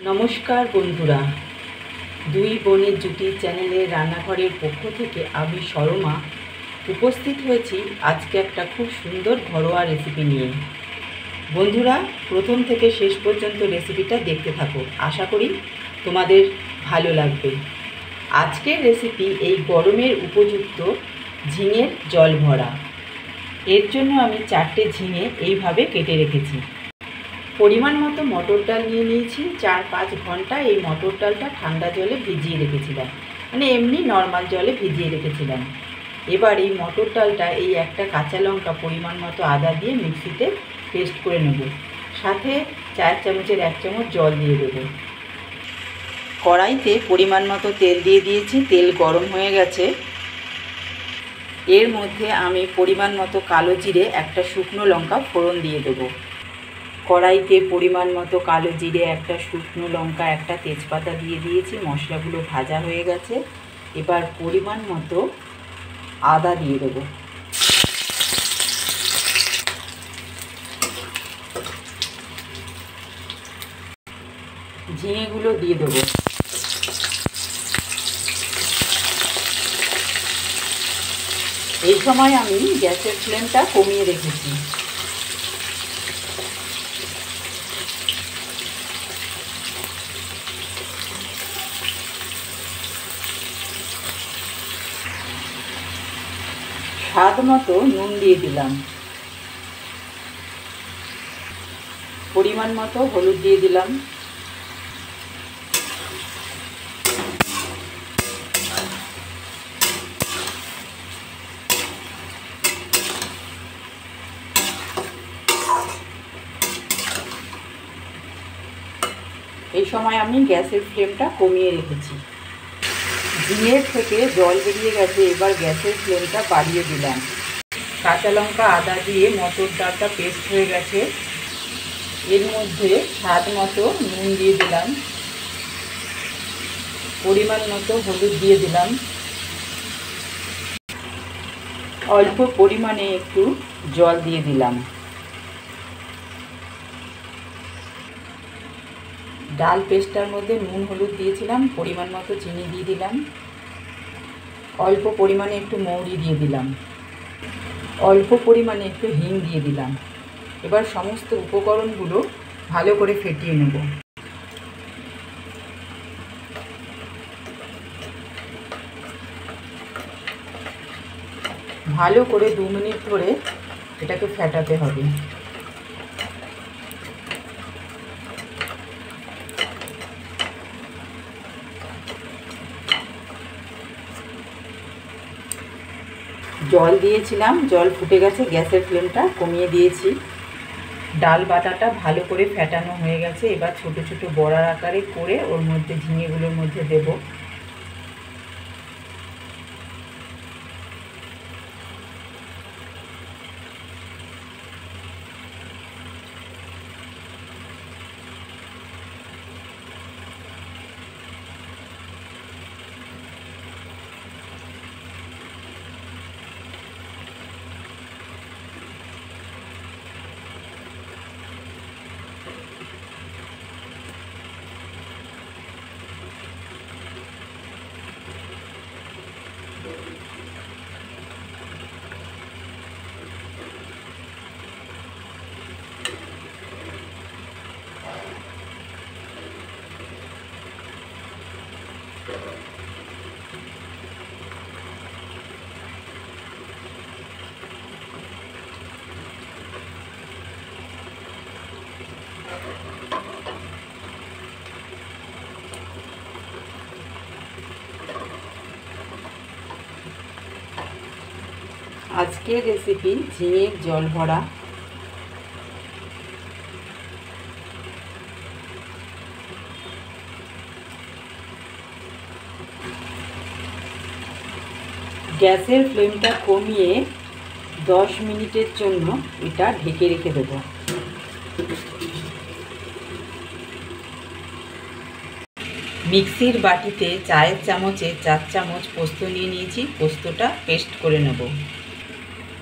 নমস্কার বন্ধুরা, দুই বোনের জুটি চ্যানেলের রান্নাঘরের পক্ষ থেকে আমি সরমা উপস্থিত হয়েছি আজকে একটা খুব সুন্দর ঘরোয়া রেসিপি নিয়ে। বন্ধুরা, প্রথম থেকে শেষ পর্যন্ত রেসিপিটা দেখতে থাকো, আশা করি তোমাদের ভালো লাগবে। আজকের রেসিপি এই গরমের উপযুক্ত ঝিঙের জল ভরা। এর জন্য আমি 4টে ঝিঙে এইভাবে কেটে রেখেছি। পরিমাণ মতো মটর ডাল নিয়ে নিয়েছি। 4-5 ঘন্টা এই মটর ডালটা ঠান্ডা জলে ভিজিয়ে রেখেছিলাম, মানে এমনি নর্মাল জলে ভিজিয়ে রেখেছিলাম। এবার এই মটর ডালটা, এই একটা কাঁচা লঙ্কা, পরিমাণ মতো আদা দিয়ে মিক্সিতে পেস্ট করে নেব। সাথে 4 চামচের 1 চামচ জল দিয়ে দেব। কড়াইতে পরিমাণ মতো তেল দিয়ে দিয়েছি, তেল গরম হয়ে গেছে। এর মধ্যে আমি পরিমাণ মতো কালো জিরে, একটা শুকনো লঙ্কা ফোড়ন দিয়ে দেবো। কড়াইতে পরিমাণ মতো কালো জিরে, একটা শুকনো লঙ্কা, একটা তেজপাতা দিয়ে দিয়েছি। মশলাগুলো ভাজা হয়ে গেছে। এবার পরিমাণ মতো আদা দিয়ে দেবো। ঝিঙেগুলো দিয়ে দেবো। এই সময় আমি গ্যাসের ফ্লেমটা কমিয়ে রেখেছি। স্বাদ মতো নুন দিয়ে দিলাম। পরিমাণ মতো হলুদ দিয়ে দিলাম। এই সময় আমি গ্যাসের ফ্লেমটা কমিয়ে রেখেছি। ঝিঙের থেকে জল বেরিয়ে গেছে, এবার গ্যাসের ফ্লেমটা বাড়িয়ে দিলাম। কাঁচা লঙ্কা আদা দিয়ে মটর ডালটা পেস্ট হয়ে গেছে। এর মধ্যে স্বাদ মতো নুন দিয়ে দিলাম, পরিমাণ মতো হলুদ দিয়ে দিলাম, অল্প পরিমাণে একটু জল দিয়ে দিলাম। ডাল পেস্টটার মধ্যে নুন হলুদ দিয়েছিলাম, পরিমাণ মতো চিনি দিয়ে দিলাম, অল্প পরিমাণে একটু মৌরি দিয়ে দিলাম, অল্প পরিমাণে একটু হিং দিয়ে দিলাম। এবার সমস্ত উপকরণগুলো ভালো করে ফেটিয়ে নেব। ভালো করে 2 মিনিট ধরে এটাকে ফেটাতে হবে। জল দিয়েছিলাম, জল ফুটে গেছে, গ্যাসের ফ্লেমটা কমিয়ে দিয়েছি। ডাল বাটাটা ভালো করে ফেটানো হয়ে গেছে। এবার ছোট ছোট বড়ার আকারে করে ওর মধ্যে ঝিঙেগুলোর মধ্যে দেব। আজকের রেসিপি ঝিঙের জল ভরা। গ্যাসের ফ্লেমটা কমিয়ে 10 মিনিটের জন্য এটা ঢেকে রেখে দেব। মিক্সির বাটিতে চায়ের চামচে 4 চামচ পোস্ত নিয়ে নিয়েছি। পোস্তটা পেস্ট করে নেব।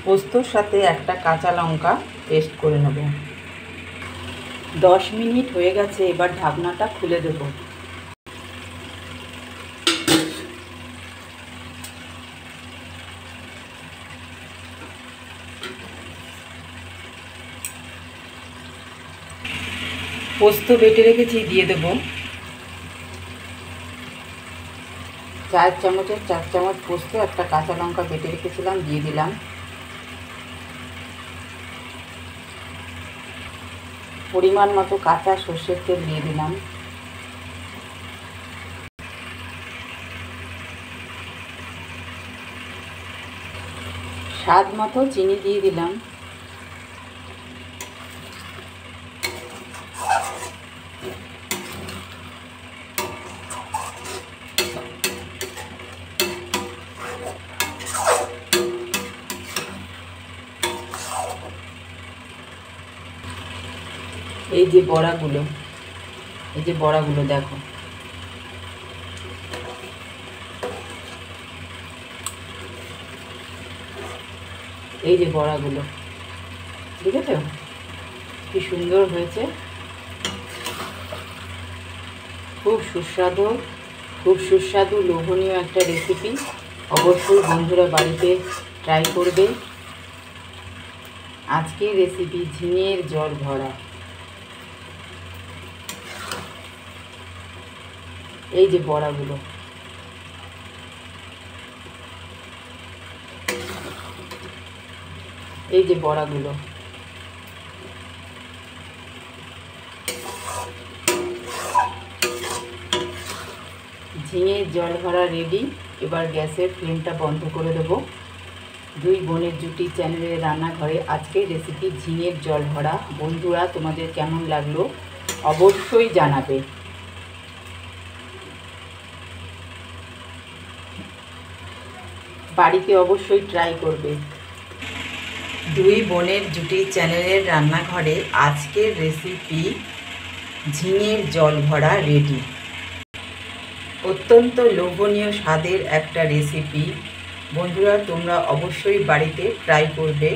পোস্তর সাথে একটা কাঁচা লঙ্কা পেস্ট করে নেব। 10 মিনিট হয়ে গেছে, এবার ঢাকনাটা খুলে দেব। পোস্ত বেটে রেখেছি, দিয়ে দেব। 4 চামচের 4 চামচ পোস্ত, একটা কাঁচা লঙ্কা বেটে রেখেছিলাম, দিয়ে দিলাম। পরিমাণ মতো কাঁচা সর্ষের তেল দিয়ে দিলাম। স্বাদ মতো চিনি দিয়ে দিলাম। এই যে বড়াগুলো, দেখো, এই যে বড়াগুলো, দেখেছো কি সুন্দর হয়েছে। খুব সুস্বাদু লোভনীয় একটা রেসিপি। অবশ্যই বন্ধুরা বাড়িতে ট্রাই করবে। আজকের রেসিপি ঝিঙের জল ভরা। এই যে বড়াগুলো, এই যে বড়াগুলো, ঝিঙের জল ভরা রেডি। এবার গ্যাসের ফ্লেমটা বন্ধ করে দেবো। দুই বোনের জুটি চ্যানেলের রান্নাঘরে আজকের রেসিপি ঝিঙের জল ভরা। বন্ধুরা তোমাদের কেমন লাগলো অবশ্যই জানাবে। বাড়িতে অবশ্যই ট্রাই করবে। দুই বোনের জুটি চ্যানেলের রান্নাঘরে আজকের রেসিপি ঝিঙের জল ভরা রেডি। অত্যন্ত লোভনীয় স্বাদের একটা রেসিপি। বন্ধুরা তোমরা অবশ্যই বাড়িতে ট্রাই করবে।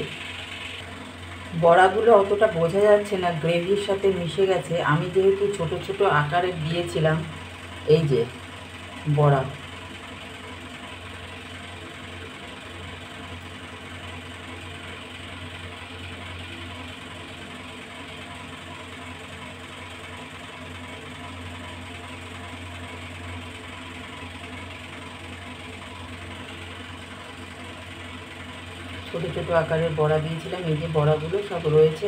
বড়াগুলো অতটা বোঝা যাচ্ছে না, গ্রেভির সাথে মিশে গেছে। আমি যেহেতু ছোট ছোট আকারে দিয়েছিলাম, এই যে বড়া, ছোট ছোট আকারের বড়া দিয়েছিলাম। এই যে বড়াগুলো সব রয়েছে।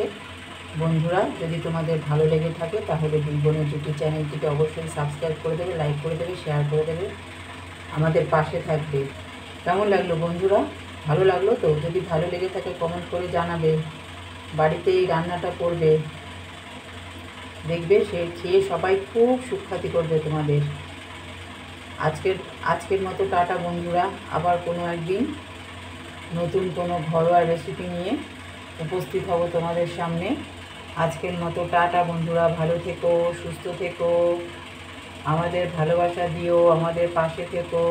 বন্ধুরা যদি তোমাদের ভালো লেগে থাকে তাহলে দুই বোনের জুটি চ্যানেলটিকে অবশ্যই সাবস্ক্রাইব করে দেবে, লাইক করে দেবে, শেয়ার করে দেবে, আমাদের পাশে থাকবে। কেমন লাগলো বন্ধুরা? ভালো লাগলো তো? যদি ভালো লেগে থাকে কমেন্ট করে জানাবে। বাড়িতে এই রান্নাটা করবে, দেখবে সে খেয়ে সবাই খুব সুখ্যাতি করবে তোমাদের। আজকের মতো টাটা বন্ধুরা। আবার কোনো একদিন নতুন কোনো ঘরোয়া রেসিপি নিয়ে উপস্থিত হব তোমাদের সামনে। আজকের মতো টাটা বন্ধুরা। ভালো থেকো, সুস্থ থেকো, আমাদের ভালোবাসা দিও, আমাদের পাশে থেকো।